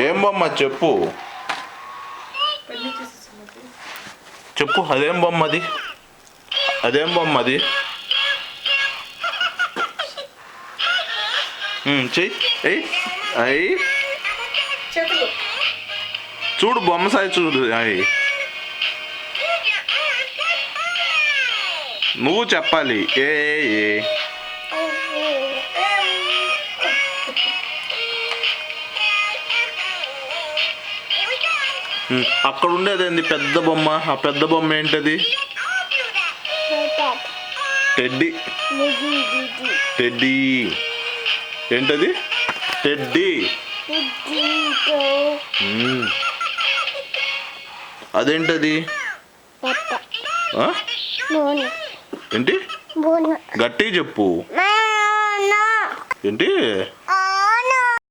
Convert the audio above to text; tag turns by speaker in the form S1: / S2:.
S1: ఏం బొమ్మ చెప్పు చెప్పు. అదేం బొమ్మ అది? అదేం బొమ్మ అది? చెయ్యి. అయ్యి చూడు, బొమ్మ సాయి చూడు. అయ్యి నువ్వు చెప్పాలి. ఏ అక్కడ ఉండేదేంది పెద్ద బొమ్మ? ఆ పెద్ద బొమ్మ ఏంటది? టెడ్డీ. టెడ్డీ ఏంటది? టెడ్డీ. అదేంటది? ఏంటి? గట్టి చెప్పు. ఏంటి?